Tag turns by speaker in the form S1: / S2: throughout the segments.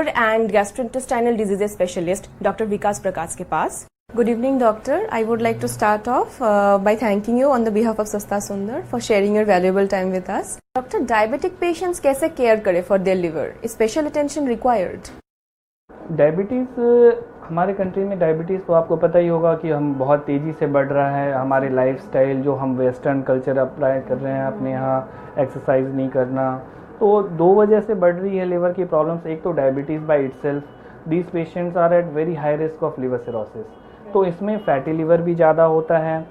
S1: and gastrointestinal diseases specialist Dr. Vikas Prakash के पास. Good evening, doctor. I would like to start off by thanking you on the behalf of Sasta Sundar for sharing your valuable time with us. Doctor, diabetic patients कैसे care करें for their liver? Is special attention required?
S2: Diabetes हमारे country में diabetes तो आपको पता ही होगा कि हम बहुत तेज़ी से बढ़ रहा है. हमारे लाइफस्टाइल जो हम वेस्टर्न कल्चर अप्लाई कर रहे हैं अपने यहाँ, एक्सरसाइज नहीं करना, तो दो वजह से बढ़ रही है लिवर की प्रॉब्लम्स. एक तो diabetes by itself, these patients are at very high risk of liver cirrhosis. तो इसमें फैटी लिवर भी ज़्यादा होता है.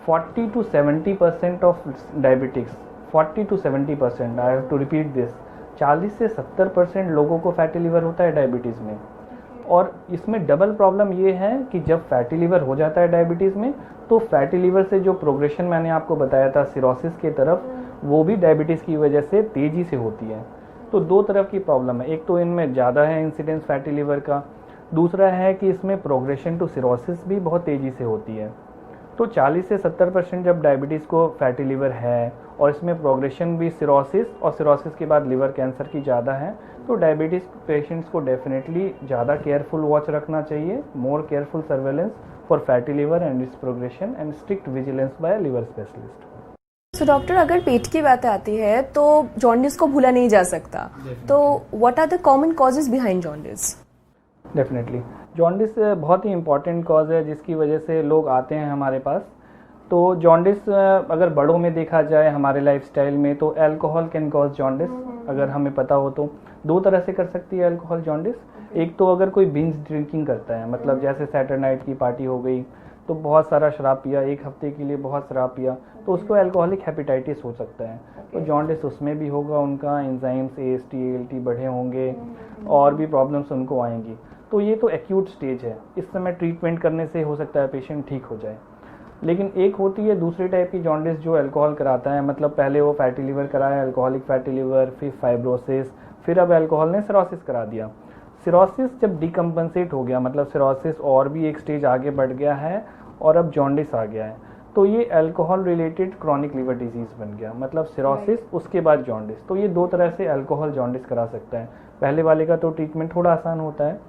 S2: 40 to 70% of diabetics, 40 to 70%, I have to repeat this, 40 से 70% लोगों को फैटी लिवर होता है डायबिटीज़ में. और इसमें डबल प्रॉब्लम ये है कि जब फैटी लिवर हो जाता है डायबिटीज़ में, तो फैटी लिवर से जो प्रोग्रेशन मैंने आपको बताया था सिरोसिस के तरफ, वो भी डायबिटीज़ की वजह से तेज़ी से होती है. तो दो तरफ की प्रॉब्लम है. एक तो इनमें ज़्यादा है इंसिडेंस फैटी लिवर का, दूसरा है कि इसमें प्रोग्रेशन टू सिरोसिस भी बहुत तेज़ी से होती है. तो 40 से 70% जब डायबिटीज़ को फैटी लिवर है और इसमें प्रोग्रेशन भी सिरोसिस और सिरोसिस के बाद लिवर कैंसर की ज़्यादा है, तो डायबिटीज़ पेशेंट्स को डेफिनेटली ज़्यादा केयरफुल वॉच रखना चाहिए. More careful surveillance for fatty liver and it's progression and strict vigilance bye liver specialist.
S1: So doctor, अगर पेट की बात आती है तो जॉन्डिस को भूला नहीं जा सकता. तो what are the common causes behind jaundice?
S2: Definitely jaundice बहुत ही इंपॉर्टेंट कॉज है जिसकी वजह से लोग आते हैं हमारे पास. तो जॉन्डिस अगर बड़ों में देखा जाए हमारे लाइफस्टाइल में, तो अल्कोहल कैन कॉज जॉन्डिस. अगर हमें पता हो तो दो तरह से कर सकती है अल्कोहल जॉन्डिस. एक तो अगर कोई बिंज ड्रिंकिंग करता है, मतलब जैसे सैटरडे नाइट की पार्टी हो गई तो बहुत सारा शराब पिया, एक हफ्ते के लिए बहुत शराब पिया, तो उसको अल्कोहलिक हेपेटाइटिस हो सकता है. तो जॉन्डिस उसमें भी होगा, उनका एंजाइम्स AST ALT बढ़े होंगे और भी प्रॉब्लम्स उनको आएंगी. तो ये तो एक्यूट स्टेज है, इस समय ट्रीटमेंट करने से हो सकता है पेशेंट ठीक हो जाए. लेकिन एक होती है दूसरी टाइप की जॉन्डिस जो अल्कोहल कराता है, मतलब पहले वो फैटी लिवर कराया, अल्कोहलिक फैटी लिवर, फिर फाइब्रोसिस, फिर अब अल्कोहल ने सिरोसिस करा दिया. सिरोसिस जब डिकम्पनसेट हो गया, मतलब सिरोसिस और भी एक स्टेज आगे बढ़ गया है और अब जॉन्डिस आ गया है, तो ये alcohol related chronic liver disease बन गया. मतलब सिरोसिस उसके बाद जॉन्डिस. तो ये दो तरह से अल्कोहल जॉन्डिस करा सकता है. पहले वाले का तो ट्रीटमेंट थोड़ा आसान होता है,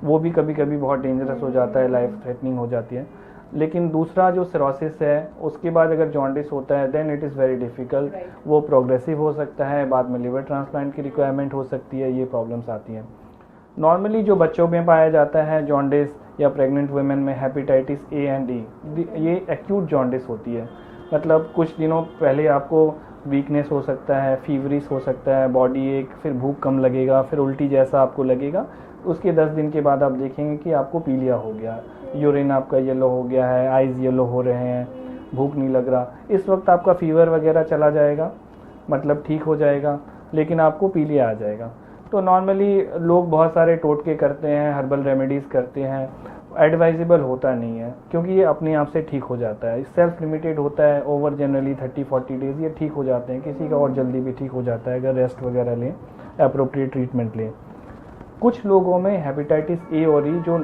S2: वो भी कभी कभी बहुत डेंजरस हो जाता है, लाइफ थ्रेटनिंग हो जाती है. लेकिन दूसरा जो सिरोसिस है उसके बाद अगर जॉन्डिस होता है then it is very difficult. वो प्रोग्रेसिव हो सकता है, बाद में लिवर ट्रांसप्लांट की रिक्वायरमेंट हो सकती है, ये प्रॉब्लम्स आती हैं. नॉर्मली जो बच्चों में पाया जाता है जॉन्डिस या प्रेग्नेंट वुमेन में हेपेटाइटिस A एंड D, ये एक्यूट जॉन्डिस होती है. मतलब कुछ दिनों पहले आपको वीकनेस हो सकता है, फीवरिश हो सकता है, बॉडी एक, फिर भूख कम लगेगा, फिर उल्टी जैसा आपको लगेगा. उसके 10 दिन के बाद आप देखेंगे कि आपको पीलिया हो गया, यूरिन आपका येलो हो गया है, आइज़ येलो हो रहे हैं, भूख नहीं लग रहा. इस वक्त आपका फीवर वगैरह चला जाएगा, मतलब ठीक हो जाएगा, लेकिन आपको पीलिया आ जाएगा. तो नॉर्मली लोग बहुत सारे टोटके करते हैं, हर्बल रेमेडीज़ करते हैं, एडवाइजेबल होता नहीं है क्योंकि ये अपने आप से ठीक हो जाता है. सेल्फ लिमिटेड होता है, ओवर जनरली 30-40 डेज़ ये ठीक हो जाते हैं. किसी का और जल्दी भी ठीक हो जाता है अगर रेस्ट वगैरह लें, अप्रोप्रिएट ट्रीटमेंट लें. कुछ लोगों में हेपेटाइटिस A और E जो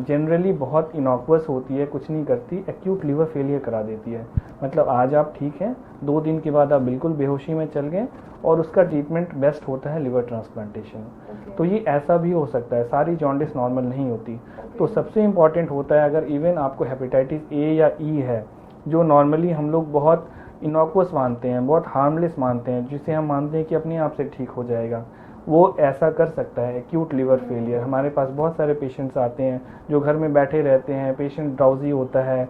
S2: जनरली बहुत इनॉक्वस होती है, कुछ नहीं करती, एक्यूट लिवर फेलियर करा देती है. मतलब आज आप ठीक हैं, 2 दिन के बाद आप बिल्कुल बेहोशी में चल गए और उसका ट्रीटमेंट बेस्ट होता है लिवर ट्रांसप्लांटेशन. तो ये ऐसा भी हो सकता है, सारी जॉन्डिस नॉर्मल नहीं होती. तो सबसे इम्पॉर्टेंट होता है अगर इवन आपको हेपेटाइटिस A या E है, जो नॉर्मली हम लोग बहुत इनॉक्वस मानते हैं, बहुत हार्मलेस मानते हैं, जिसे हम मानते हैं कि अपने आप से ठीक हो जाएगा, वो ऐसा कर सकता है एक्यूट लिवर फेलियर. हमारे पास बहुत सारे पेशेंट्स आते हैं जो घर में बैठे रहते हैं, पेशेंट ड्राउजी होता है,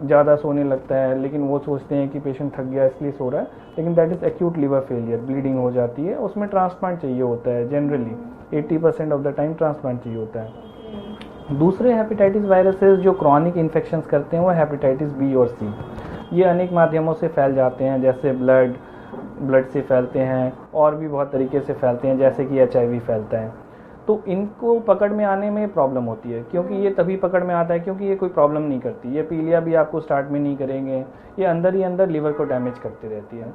S2: ज़्यादा सोने लगता है, लेकिन वो सोचते हैं कि पेशेंट थक गया इसलिए सो रहा है, लेकिन that is acute liver failure. Bleeding हो जाती है, उसमें ट्रांसप्लांट चाहिए होता है. Generally 80% of the time transplant चाहिए होता है. दूसरे हेपेटाइटिस वायरसेस जो क्रॉनिक इन्फेक्शंस करते हैं वो हेपेटाइटिस B और C. ये अनेक माध्यमों से फैल जाते हैं, जैसे ब्लड से फैलते हैं और भी बहुत तरीके से फैलते हैं, जैसे कि HIV फैलता है. तो इनको पकड़ में आने में प्रॉब्लम होती है, क्योंकि ये तभी पकड़ में आता है क्योंकि ये कोई प्रॉब्लम नहीं करती. ये पीलिया भी आपको स्टार्ट में नहीं करेंगे, ये अंदर ही अंदर लिवर को डैमेज करती रहती है.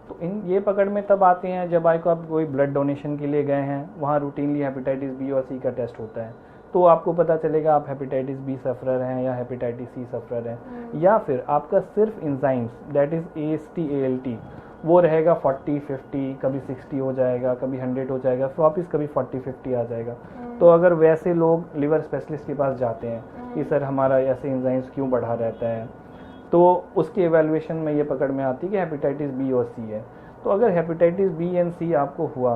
S2: तो ये पकड़ में तब आते हैं जब आप कोई ब्लड डोनेशन के लिए गए हैं, वहाँ रूटीनली हेपेटाइटिस B और C का टेस्ट होता है, तो आपको पता चलेगा आप हेपेटाइटिस B सफ़रर हैं या हेपेटाइटिस C सफ़रर हैं. या फिर आपका सिर्फ enzymes that is AST ALT वो रहेगा 40-50, कभी 60 हो जाएगा, कभी 100 हो जाएगा, फिर वापस कभी 40-50 आ जाएगा. तो अगर वैसे लोग लिवर स्पेशलिस्ट के पास जाते हैं कि सर हमारा ऐसे एंजाइम्स क्यों बढ़ा रहता है, तो उसकी एवेलुएशन में ये पकड़ में आती है कि हेपेटाइटिस बी और सी है। तो अगर हेपेटाइटिस बी एंड सी आपको हुआ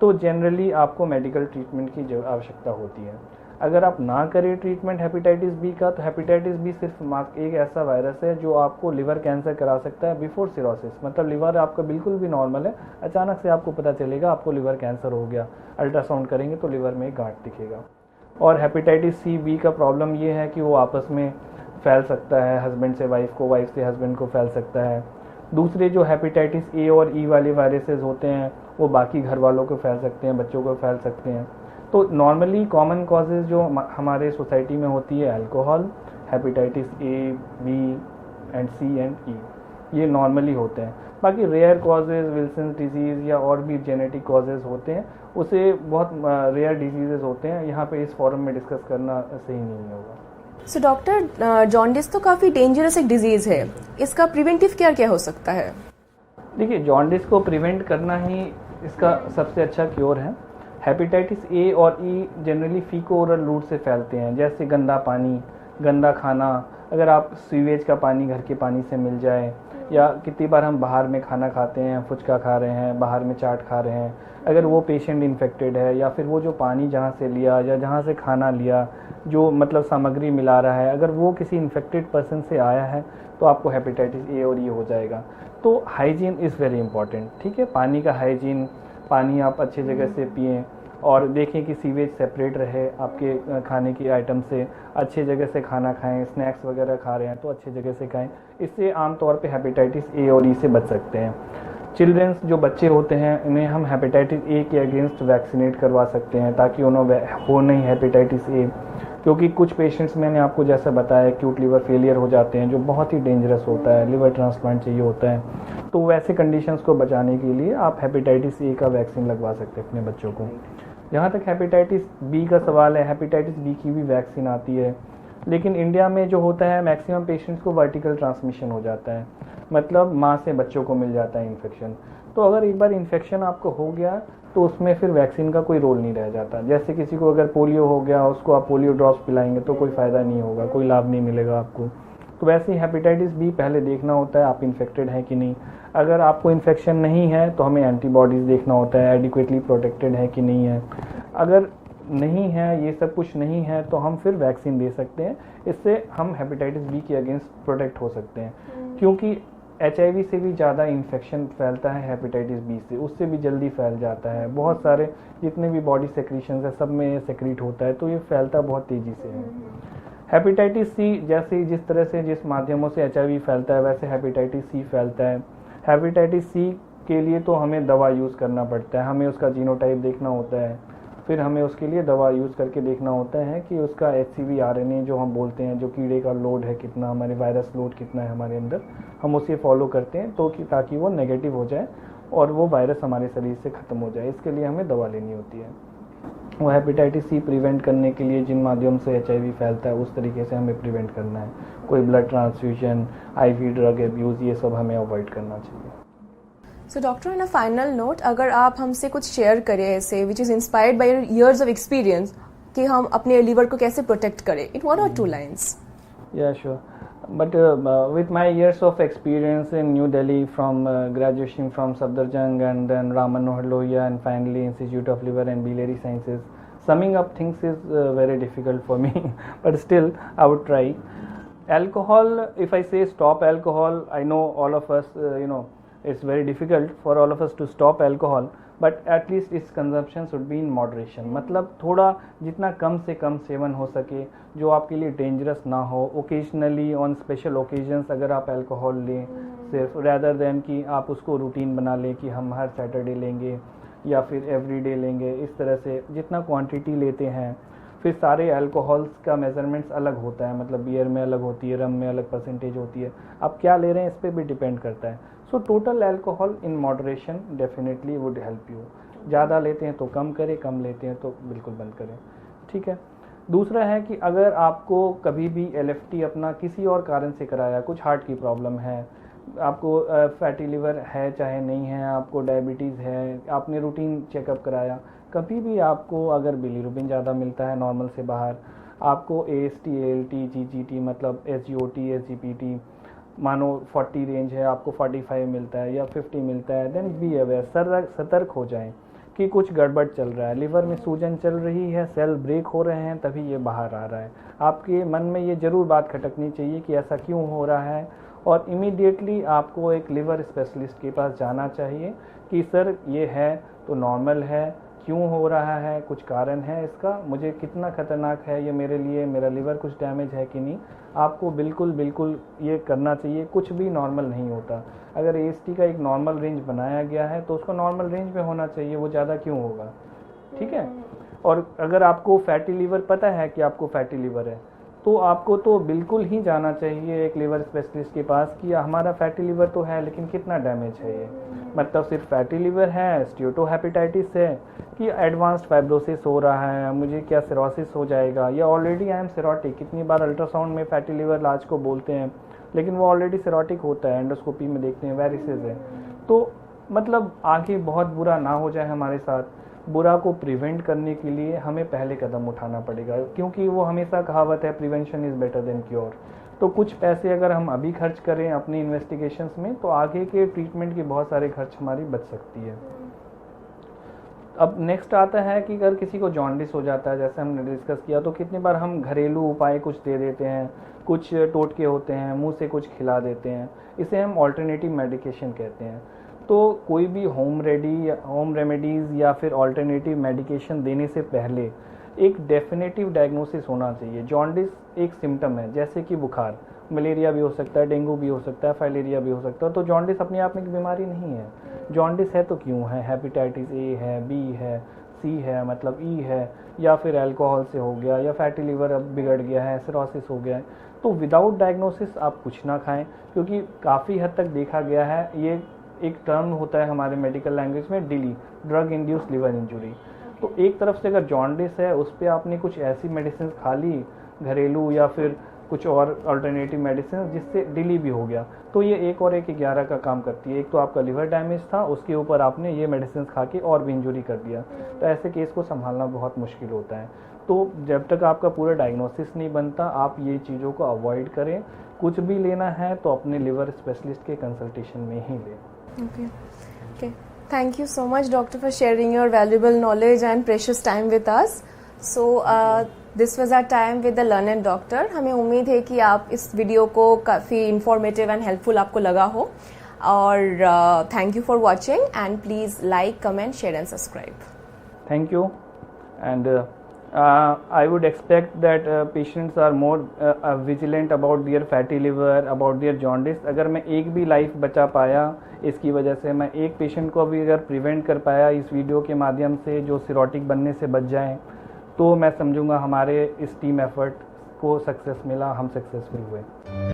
S2: तो जनरली आपको मेडिकल ट्रीटमेंट की आवश्यकता होती है। अगर आप ना करें ट्रीटमेंट हेपेटाइटिस बी का, तो हेपेटाइटिस बी सिर्फ एक ऐसा वायरस है जो आपको लिवर कैंसर करा सकता है बिफोर सिरोसिस। मतलब लिवर आपका बिल्कुल भी नॉर्मल है, अचानक से आपको पता चलेगा आपको लिवर कैंसर हो गया, अल्ट्रासाउंड करेंगे तो लिवर में एक गांठ दिखेगा। और हेपेटाइटिस सी बी का प्रॉब्लम ये है कि वो आपस में फैल सकता है, हस्बैंड से वाइफ को, वाइफ से हस्बैंड को फैल सकता है। दूसरे जो हेपेटाइटिस ए और ई वाले वायरसेस होते हैं वो बाकी घर वालों को फैल सकते हैं, बच्चों को फैल सकते हैं। तो नॉर्मली कॉमन कॉजेज़ जो हमारे सोसाइटी में होती है alcohol, hepatitis A, B and C and E, ये नॉर्मली होते हैं। बाकी रेयर कॉजेज़ विल्सन डिजीज़ या और भी जेनेटिक कॉजेज़ होते हैं, उसे बहुत रेयर डिजीज़ होते हैं, यहाँ पे इस फॉरम में डिस्कस करना सही नहीं होगा।
S1: सो डॉक्टर, जॉन्डिस तो काफ़ी डेंजरस एक डिजीज़ है, इसका प्रिवेंटिव केयर क्या हो सकता है?
S2: देखिए, जॉन्डिस को प्रिवेंट करना ही इसका सबसे अच्छा क्योर है। हेपेटाइटिस ए और ई जनरली फीको ओरल रूट से फैलते हैं, जैसे गंदा पानी, गंदा खाना। अगर आप सीवेज का पानी घर के पानी से मिल जाए, या कितनी बार हम बाहर में खाना खाते हैं, फुचका खा रहे हैं, बाहर में चाट खा रहे हैं, अगर वो पेशेंट इन्फेक्टेड है, या फिर वो जो पानी जहाँ से लिया या जहाँ से खाना लिया, जो मतलब सामग्री मिला रहा है, अगर वो किसी इन्फेक्टेड पर्सन से आया है तो आपको हेपेटाइटिस ए और ई हो जाएगा। तो हाइजीन इज़ वेरी इंपॉर्टेंट। ठीक है, पानी का हाइजीन, पानी आप अच्छे जगह से पिएं और देखें कि सीवेज सेपरेट रहे आपके खाने की आइटम से। अच्छे जगह से खाना खाएं, स्नैक्स वगैरह खा रहे हैं तो अच्छे जगह से खाएं। इससे आमतौर पे हेपेटाइटिस ए और ई से बच सकते हैं। चिल्ड्रंस जो बच्चे होते हैं इन्हें हम हेपेटाइटिस ए के अगेंस्ट वैक्सीनेट करवा सकते हैं ताकि उन्हें हो नहीं हेपेटाइटिस ए, क्योंकि कुछ पेशेंट्स मैंने आपको जैसा बताया एक्यूट लिवर फेलियर हो जाते हैं जो बहुत ही डेंजरस होता है, लिवर ट्रांसप्लांट चाहिए होता है। तो वैसे कंडीशंस को बचाने के लिए आप हेपेटाइटिस ए का वैक्सीन लगवा सकते हैं अपने बच्चों को। जहाँ तक हेपेटाइटिस बी का सवाल है, हेपेटाइटिस बी की भी वैक्सीन आती है, लेकिन इंडिया में जो होता है मैक्सिमम पेशेंट्स को वर्टिकल ट्रांसमिशन हो जाता है, मतलब माँ से बच्चों को मिल जाता है इन्फेक्शन। तो अगर एक बार इन्फेक्शन आपको हो गया तो उसमें फिर वैक्सीन का कोई रोल नहीं रह जाता। जैसे किसी को अगर पोलियो हो गया, उसको आप पोलियो ड्रॉप्स पिलाएंगे तो कोई फ़ायदा नहीं होगा, कोई लाभ नहीं मिलेगा आपको। तो वैसे ही हेपेटाइटिस बी पहले देखना होता है आप इन्फेक्टेड हैं कि नहीं। अगर आपको इन्फेक्शन नहीं है तो हमें एंटीबॉडीज़ देखना होता है, एडिक्वेटली प्रोटेक्टेड है कि नहीं है। अगर नहीं है, ये सब कुछ नहीं है, तो हम फिर वैक्सीन दे सकते हैं। इससे हम हेपेटाइटिस बी के अगेंस्ट प्रोटेक्ट हो सकते हैं, क्योंकि HIV से भी ज़्यादा इन्फेक्शन फैलता है हेपेटाइटिस बी से, उससे भी जल्दी फैल जाता है। बहुत सारे जितने भी बॉडी सेक्रीशंस है सब में ये सेक्रीट होता है, तो ये फैलता बहुत तेज़ी से है। हेपेटाइटिस सी जैसे जिस तरह से जिस माध्यमों से HIV फैलता है वैसे हेपेटाइटिस सी फैलता है। हेपेटाइटिस सी के लिए तो हमें दवा यूज़ करना पड़ता है, हमें उसका जीनोटाइप देखना होता है, फिर हमें उसके लिए दवा यूज़ करके देखना होता है कि उसका HCV RNA जो हम बोलते हैं, जो कीड़े का लोड है कितना, हमारे वायरस लोड कितना है हमारे अंदर, हम उसे फॉलो करते हैं तो ताकि वो नेगेटिव हो जाए और वो वायरस हमारे शरीर से ख़त्म हो जाए। इसके लिए हमें दवा लेनी होती है। वो हेपेटाइटिस सी प्रिवेंट करने के लिए जिन माध्यम से HIV फैलता है उस तरीके से हमें प्रिवेंट करना है। कोई blood transfusion, IV drug abuse, ये सब हमें अवॉइड करना चाहिए।
S1: So doctor, in a final note, अगर आप हमसे कुछ शेयर करें ऐसे which is inspired by your ears of experience कि हम अपने लिवर को कैसे प्रोटेक्ट करें, इन 1 or 2 लाइन्स।
S2: या sure, but with my years of experience in New Delhi, from graduation from Safdarjung and then Ram Manohar Lohia and finally Institute of Liver and Biliary Sciences, summing up things is very difficult for me but still I would try. Alcohol, if I say stop alcohol, I know all of us it's very difficult for all of us to stop alcohol, but at least its consumption should be in moderation. मतलब थोड़ा जितना कम से कम seven हो सके, जो आपके लिए dangerous ना हो। ओकेजनली ऑन स्पेशल ओकेजन्स अगर आप अल्कोहल लें सिर्फ, रैदर देन कि आप उसको रूटीन बना लें कि हम हर सैटरडे लेंगे या फिर एवरीडे लेंगे। इस तरह से जितना क्वांटिटी लेते हैं, फिर सारे अल्कोहल्स का मेजरमेंट्स अलग होता है, मतलब बियर में अलग होती है, रम में अलग परसेंटेज होती है, आप क्या ले रहे हैं इस पर भी डिपेंड करता है। So total alcohol in moderation definitely would help you. ज़्यादा लेते हैं तो कम करें, कम लेते हैं तो बिल्कुल बंद करें। ठीक है। दूसरा है कि अगर आपको कभी भी LFT अपना किसी और कारण से कराया, कुछ हार्ट की प्रॉब्लम है, आपको फैटी लिवर है चाहे नहीं है, आपको डायबिटीज़ है, आपने रूटीन चेकअप कराया, कभी भी आपको अगर बिलीरुबिन ज़्यादा मिलता है नॉर्मल से बाहर, आपको AST, ALT, GGT मतलब SGOT, SGPT मानो 40 रेंज है, आपको 45 मिलता है या 50 मिलता है, देन बी अवेयर, सतर्क हो जाएं कि कुछ गड़बड़ चल रहा है, लिवर में सूजन चल रही है, सेल ब्रेक हो रहे हैं, तभी ये बाहर आ रहा है। आपके मन में ये ज़रूर बात खटकनी चाहिए कि ऐसा क्यों हो रहा है, और इमीडिएटली आपको एक लिवर स्पेशलिस्ट के पास जाना चाहिए कि सर ये है तो नॉर्मल है, क्यों हो रहा है, कुछ कारण है इसका, मुझे कितना ख़तरनाक है ये मेरे लिए, मेरा लिवर कुछ डैमेज है कि नहीं। आपको बिल्कुल ये करना चाहिए, कुछ भी नॉर्मल नहीं होता। अगर AST का एक नॉर्मल रेंज बनाया गया है तो उसको नॉर्मल रेंज में होना चाहिए, वो ज़्यादा क्यों होगा, ठीक है। और अगर आपको फैटी लीवर पता है कि आपको फैटी लीवर है, तो आपको तो बिल्कुल ही जाना चाहिए एक लिवर स्पेशलिस्ट के पास कि हमारा फैटी लीवर तो है लेकिन कितना डैमेज है ये, मतलब सिर्फ फैटी लीवर है, स्टीटोहेपेटाइटिस है, कि एडवांस्ड फाइब्रोसिस हो रहा है, मुझे क्या सिरोसिस हो जाएगा, या ऑलरेडी आई एम सिरोटिक। कितनी बार अल्ट्रासाउंड में फैटी लीवर लाज को बोलते हैं लेकिन वो ऑलरेडी सिरोटिक होता है, एंडोस्कोपी में देखते हैं वेरिसेस है। तो मतलब आगे बहुत बुरा ना हो जाए हमारे साथ, बुरा को प्रिवेंट करने के लिए हमें पहले कदम उठाना पड़ेगा, क्योंकि वो हमेशा कहावत है prevention is better than cure. तो कुछ पैसे अगर हम अभी खर्च करें अपनी इन्वेस्टिगेशंस में तो आगे के ट्रीटमेंट के बहुत सारे खर्च हमारी बच सकती है। अब नेक्स्ट आता है कि अगर किसी को जॉन्डिस हो जाता है, जैसे हमने डिस्कस किया, तो कितनी बार हम घरेलू उपाय कुछ दे देते हैं, कुछ टोटके होते हैं, मुंह से कुछ खिला देते हैं, इसे हम ऑल्टरनेटिव मेडिकेशन कहते हैं। तो कोई भी होम रेमेडीज़ या फिर ऑल्टरनेटिव मेडिकेशन देने से पहले एक डेफिनेटिव डायग्नोसिस होना चाहिए। जॉन्डिस एक सिम्टम है, जैसे कि बुखार, मलेरिया भी हो सकता है, डेंगू भी हो सकता है, फाइलेरिया भी हो सकता है। तो जॉन्डिस अपने आप में एक बीमारी नहीं है। जॉन्डिस है तो क्यों है, हेपेटाइटिस A है, B है, C है, मतलब E है, या फिर अल्कोहल से हो गया, या फैटी लीवर अब बिगड़ गया है, सिरोसिस हो गया है। तो विदाउट डायग्नोसिस आप कुछ ना खाएं, क्योंकि काफ़ी हद तक देखा गया है, ये एक टर्म होता है हमारे मेडिकल लैंग्वेज में डिली, ड्रग इंड्यूस्ड लिवर इंजुरी। तो एक तरफ से अगर जॉन्डिस है उस पर आपने कुछ ऐसी मेडिसिन खा ली घरेलू या फिर कुछ और अल्टरनेटिव मेडिसिन जिससे डिली भी हो गया, तो ये 1 और 1 11 का काम करती है। एक तो आपका लिवर डैमेज था, उसके ऊपर आपने ये मेडिसिन खा के और भी इंजुरी कर दिया। तो ऐसे केस को संभालना बहुत मुश्किल होता है। तो जब तक आपका पूरा डायग्नोसिस नहीं बनता आप ये चीज़ों को अवॉइड करें। कुछ भी लेना है तो अपने लिवर स्पेशलिस्ट के कंसल्टेशन में ही लें।
S1: Okay. Thank you so much, doctor, for sharing your valuable knowledge and precious time with us. So, this was our time with the learned doctor. हमें उम्मीद है कि आप इस वीडियो को काफ़ी informative and helpful आपको लगा हो, और thank you for watching and please like, comment, share and subscribe.
S2: Thank you, and I would expect that patients are more vigilant about their fatty liver, about their jaundice. अगर मैं एक भी life बचा पाया इसकी वजह से, मैं एक पेशेंट को भी अगर प्रिवेंट कर पाया इस वीडियो के माध्यम से, जो सिरोटिक बनने से बच जाएं, तो मैं समझूंगा हमारे इस टीम एफर्ट को सक्सेस मिला, हम सक्सेसफुल हुए।